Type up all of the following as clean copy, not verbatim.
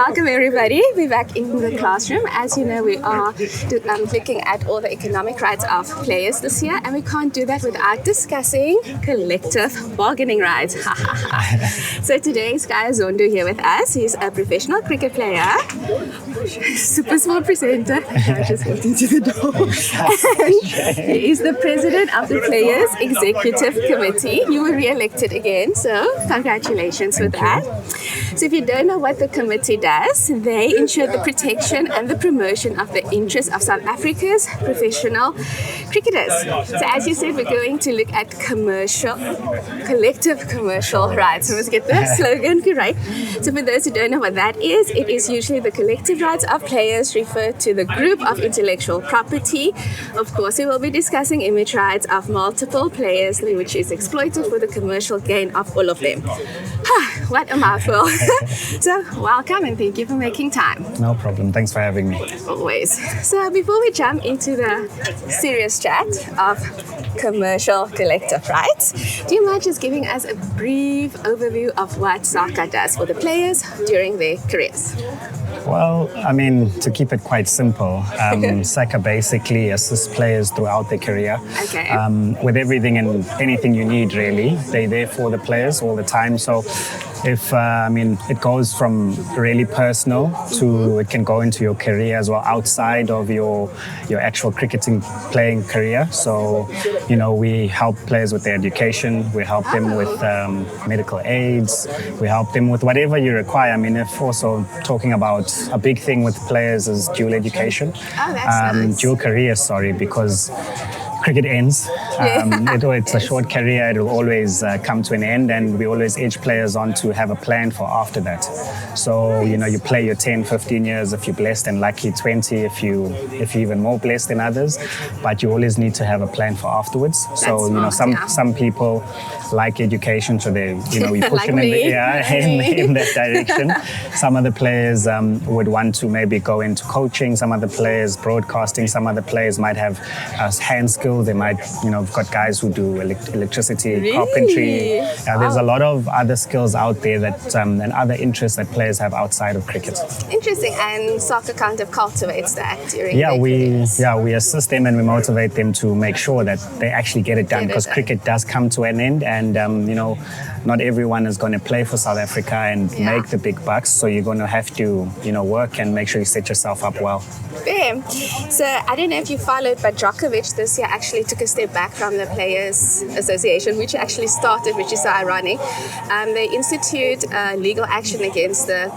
Welcome everybody. We're back in the classroom. As you know, we are looking at all the economic rights of players this year, and we can't do that without discussing collective bargaining rights. So today is Khaya Zondo here with us. He's a professional cricket player, super small presenter. I just walked into the door. And he is the president of the Players Executive Committee. You were re-elected again, so congratulations with that. So if you don't know what the committee does, they ensure the protection and the promotion of the interests of South Africa's professional cricketers. So as you said, we're going to look at collective commercial rights. We must get the slogan right. So for those who don't know what that is, it is usually the collective rights of players referred to the group of intellectual property. Of course, we will be discussing image rights of multiple players, which is exploited for the commercial gain of all of them. What a mouthful. So welcome and thank you for making time. No problem. Thanks for having me. Always. So before we jump into the serious chat of commercial collective rights, do you mind just giving us a brief overview of what SACA does for the players during their careers? Well, I mean, to keep it quite simple, SACA basically assists players throughout their career with everything and anything you need, really. They're there for the players all the time. So if, it goes from really personal to it can go into your career as well, outside of your actual playing career. So, we help players with their education. We help them with medical aids. We help them with whatever you require. I mean, if also talking about a big thing with players is dual education. Oh, that's nice. Dual career, cricket ends. It's a short career. It will always come to an end, and we always urge players on to have a plan for after that. So, you play your 10, 15 years if you're blessed, and lucky 20 if you're even more blessed than others. But you always need to have a plan for afterwards. So, some people like education, so they, we push like them in that direction. Some other players would want to maybe go into coaching. Some other players broadcasting. Some other players might have hand skills. They might, we've got guys who do electricity, carpentry. There's a lot of other skills out there that and other interests that players have outside of cricket. Interesting, and SACA kind of cultivates that during we assist them and we motivate them to make sure that they actually get it done, because cricket does come to an end, and not everyone is going to play for South Africa and make the big bucks. So you're going to have to, work and make sure you set yourself up well. Bam. So I don't know if you followed, but Djokovic this year actually took a step back from the Players Association, which actually started, which is so ironic. They institute legal action against the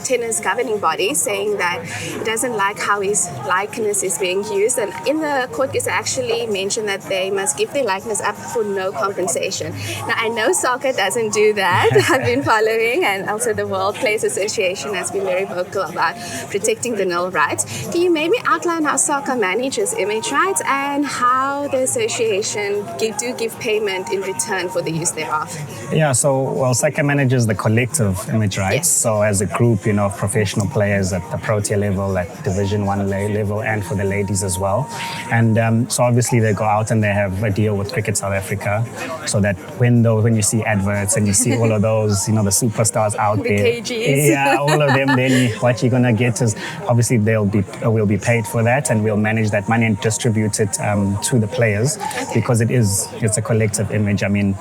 tennis governing body, saying that it doesn't like how his likeness is being used, and in the court case actually mentioned that they must give their likeness up for no compensation. Now I know SACA doesn't do that. I've been following, and also the World Players Association has been very vocal about protecting the null rights. Can you maybe outline how SACA manages image rights and how the association do give payment in return for the use thereof? SACA manages the collective image rights. Yes. So as a group, of professional players at the Protea level, at Division 1 level, and for the ladies as well. And so obviously they go out and they have a deal with Cricket South Africa, so that when you see adverts and you see all of those, the superstars out the there, KGs. all of them, then what you're gonna get is obviously we'll be paid for that, and we'll manage that money and distribute it to the players, because it's a collective image. I mean,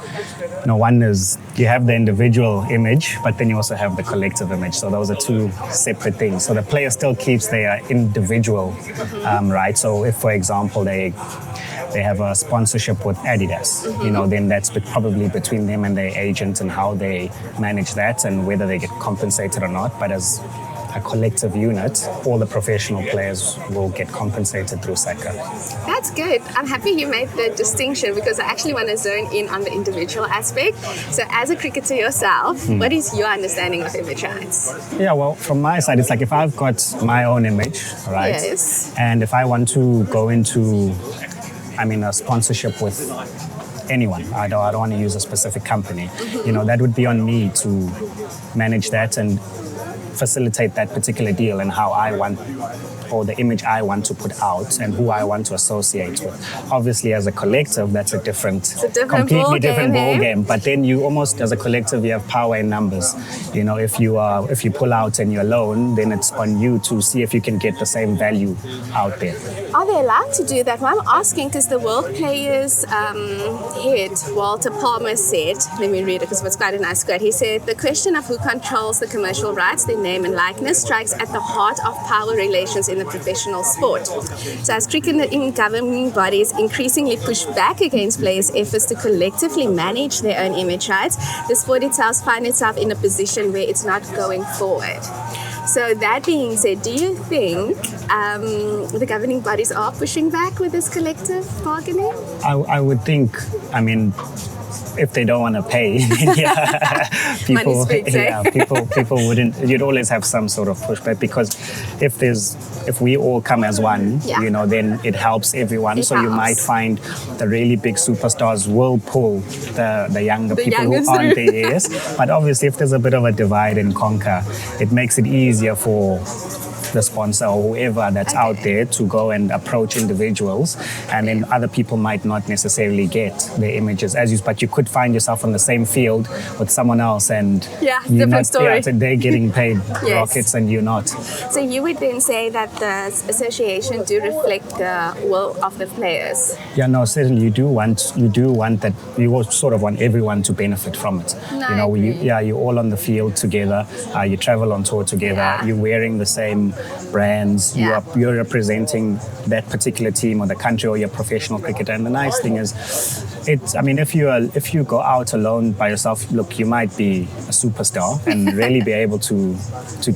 one is you have the individual image, but then you also have the collective image. So those are two separate things. So the player still keeps their individual right. So if, for example, they have a sponsorship with Adidas, then that's probably between them and their agent and how they manage that and whether they get compensated or not. But as a collective unit, all the professional players will get compensated through SACA. That's good. I'm happy you made the distinction, because I actually want to zone in on the individual aspect. So as a cricketer yourself, what is your understanding of image rights? From my side, it's like if I've got my own image, right? Yes. And if I want to go into, a sponsorship with anyone, I don't want to use a specific company, that would be on me to manage that and facilitate that particular deal and how I want, or the image I want to put out and who I want to associate with. Obviously, as a collective, that's a completely different ball game. But then you almost, as a collective, you have power in numbers. You know, if you pull out and you're alone, then it's on you to see if you can get the same value out there. Are they allowed to do that? Well, I'm asking because the World Players head, Walter Palmer, said, let me read it because it's quite a nice quote. He said, "The question of who controls the commercial rights, their name and likeness, strikes at the heart of power relations in the professional sport. So as cricket and governing bodies increasingly push back against players' efforts to collectively manage their own image rights, the sport itself finds itself in a position where it's not going forward." So that being said, do you think the governing bodies are pushing back with this collective bargaining? I would think, I mean, if they don't want to pay, people, people wouldn't. You'd always have some sort of pushback because if we all come as one, you know, then it helps everyone. You might find the really big superstars will pull the younger people who aren't there. Yes, but obviously, if there's a bit of a divide and conquer, it makes it easier for the sponsor or whoever that's out there to go and approach individuals, and then other people might not necessarily get their images but you could find yourself on the same field with someone else and different story. They're getting paid rockets and you're not. So you would then say that the association do reflect the will of the players? Yeah, no, certainly you do want that. You sort of want everyone to benefit from it. No, you know, you're all on the field together. You travel on tour together. You're wearing the same brands. You're representing that particular team or the country or your professional cricketer. And the nice thing is, if you go out alone by yourself, look, you might be a superstar and really be able to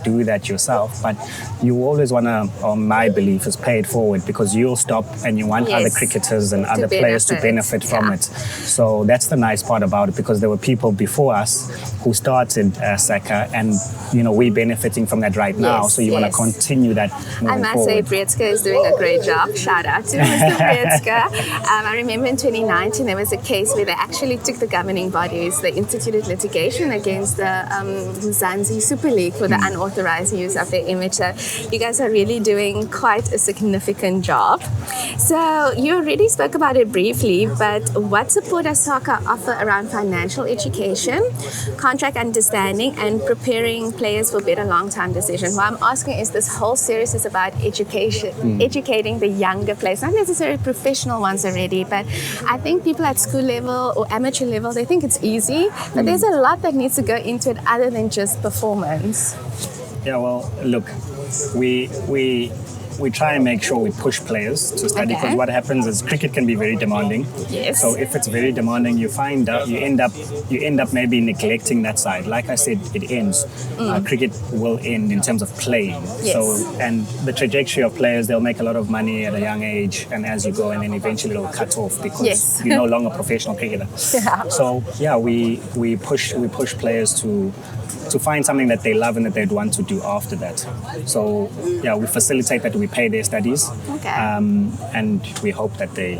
do that yourself. But you always want to, or my belief is, pay it forward because you'll stop and you want other cricketers and other players to benefit from it. So that's the nice part about it, because there were people before us who started SACA, and you know, we're benefiting from that right now. So you want to continue that moving I must say, Brietska is doing a great job. Shout out to Mr. Brietska. I remember in 2019 there was a case where they actually took the governing bodies, they instituted litigation against the Mzansi Super League for the unauthorized use of their image. So you guys are really doing quite a significant job. So you already spoke about it briefly, but what support does SACA offer around financial education, contract understanding, and preparing players for better long-term decisions? What I'm asking is, this whole series is about education, educating the younger players, not necessarily professional ones already, but I think people at school level or amateur level, they think it's easy, but there's a lot that needs to go into it other than just performance. Yeah, well, look, we try and make sure we push players to study, because what happens is cricket can be very demanding. Yes. So if it's very demanding, you find out you end up maybe neglecting that side. Like I said, it ends. Cricket will end in terms of playing. Yes. So, and the trajectory of players, they'll make a lot of money at a young age, and as you go, and then eventually it'll cut off because you're no longer a professional cricketer. So we push players to find something that they love and that they'd want to do after that. So we facilitate that. We pay their studies, and we hope that they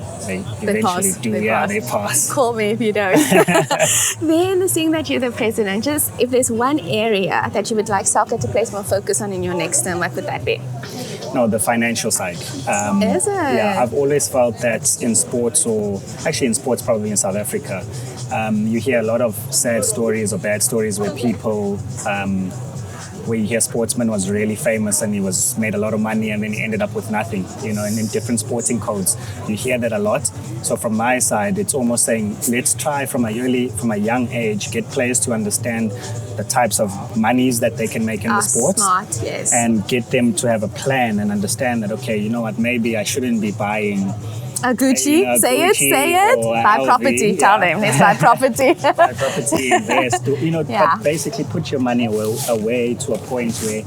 eventually they pass. Call me if you don't. Then, seeing that you're the president, just if there's one area that you would like SACA to place more focus on in your next term, what would that be? No, the financial side. Is it? Yeah, I've always felt that in sports, or actually in sports probably in South Africa, you hear a lot of sad stories or bad stories where people, where you hear sportsman was really famous and he made a lot of money and then he ended up with nothing, you know, and in different sporting codes. You hear that a lot. So from my side, it's almost saying, let's try from a young age, get players to understand the types of monies that they can make in the sports. Smart, yes. And get them to have a plan and understand that, okay, you know what, maybe I shouldn't be buying a Gucci, say it. Buy property, tell them. Let's buy property. Buy property, invest. But basically put your money away to a point where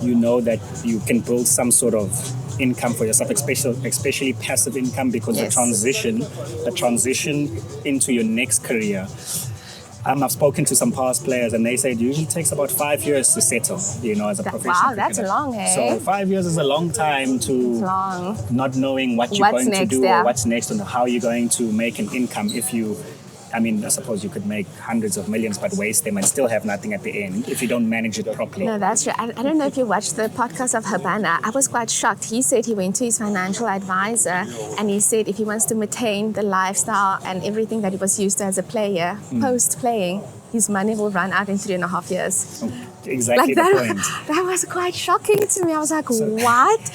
you know that you can build some sort of income for yourself, especially passive income, because the transition into your next career. I've spoken to some past players and they say it usually takes about 5 years to settle, you know, as a professional cricketer. That's long, eh? So 5 years is a long time to not knowing what you're going to do or what's next and how you're going to make an income if you I mean, I suppose you could make hundreds of millions but waste them and still have nothing at the end if you don't manage it properly. No, that's true. I don't know if you watched the podcast of Habana. I was quite shocked. He said he went to his financial advisor and he said if he wants to maintain the lifestyle and everything that he was used to as a player, post-playing, his money will run out in 3.5 years. Exactly like the that, point. That was quite shocking to me. I was like, what?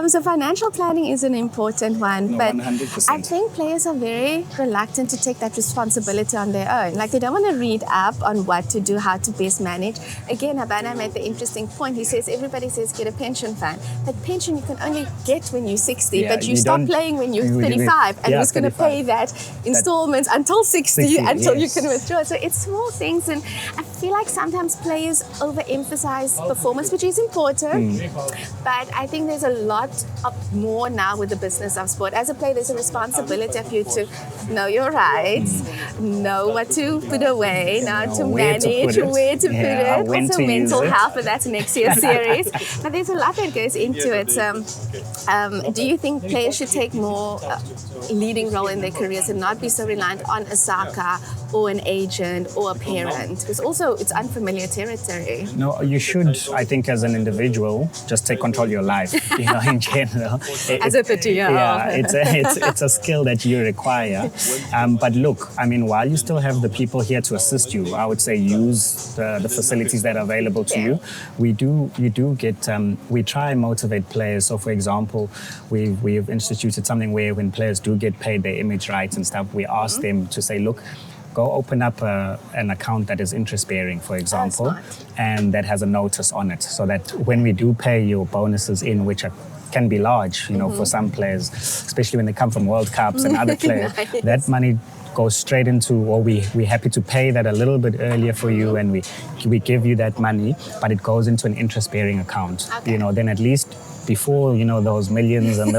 So financial planning is an important one, No, but 100%. I think players are very reluctant to take that responsibility on their own. Like they don't want to read up on what to do, how to best manage. Again, Habana made the interesting point. He says, everybody says get a pension fund. But pension you can only get when you're 60, Yeah, but you you stop don't- playing when you're you really- 35. And yeah, who's going to 35. pay that installments until 60 until yes. you can withdraw? So it's small things. And I feel like sometimes players overemphasize performance, which is important. But I think there's a lot of more now with the business of sport. As a player, there's a responsibility of you to know your rights, know what to put away, know to where to manage, put it. where to Yeah, put it. when Also to mental use it. health, but that's next year's series. But there's a lot that goes into it. Do you think players should take more leading role in their careers and not be so reliant on a SACA or an agent or a parent? Because also it's unfamiliar territory. No, you should, I think, as an individual, just take control of your life, in general. As a 30-year-old. Yeah, it's a skill that you require. But look, I mean, while you still have the people here to assist you, I would say use the facilities that are available to you. We try and motivate players. So, for example, we've instituted something where when players do get paid their image rights and stuff, we ask them to say, look, go open up an account that is interest-bearing, for example, and that has a notice on it, so that when we do pay your bonuses in, which can be large, for some players, especially when they come from World Cups and other players, Nice. that money goes straight into, or we're happy to pay that a little bit earlier for you, and we give you that money, but it goes into an interest-bearing account. Okay. Then at least before those millions and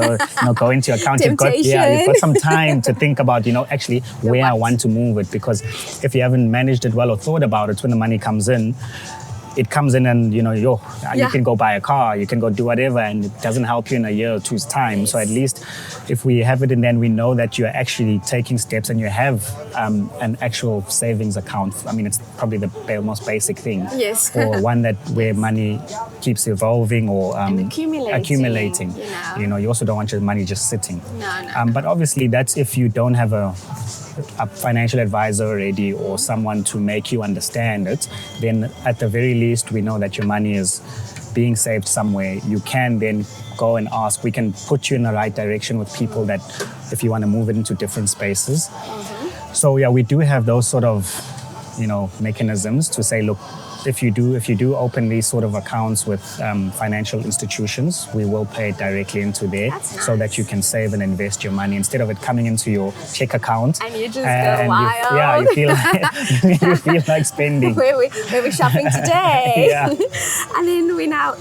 go into your account, you've got Temptation. some time to think about actually where I want to move it, because if you haven't managed it well or thought about it, when the money comes in, it comes in and you can go buy a car, you can go do whatever, and it doesn't help you in a year or two's time. So at least if we have it, and then we know that you're actually taking steps and you have an actual savings account. I mean, it's probably the most basic thing. Yes. Or one where money keeps evolving or And accumulating, You also don't want your money just sitting. No. But obviously that's if you don't have a financial advisor already or someone to make you understand it, then at the very least we know that your money is being saved somewhere. You can then go and ask. We can put you in the right direction with people that if you want to move it into different spaces. So yeah, we do have those sort of mechanisms to say, look, if you do open these sort of accounts with financial institutions, we will pay it directly into there. That's nice. So that you can save and invest your money instead of it coming into your check account. And you just go wild. You feel like spending. Where we shopping today? Yeah. And then we're now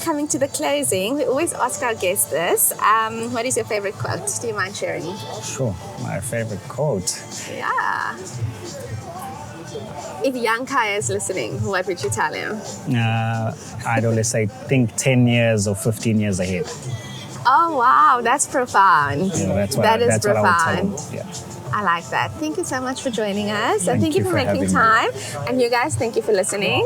coming to the closing. We always ask our guests this. What is your favorite quote? Do you mind sharing? Sure. My favorite quote. Yeah. If young Khaya is listening, what would you tell him? I'd always say think 10 years or 15 years ahead. Oh, wow. That's profound. That's what That is what I profound. would tell them. Yeah. I like that. Thank you so much for joining us. And Thank thank you you for for making having me. time. And you guys, thank you for listening.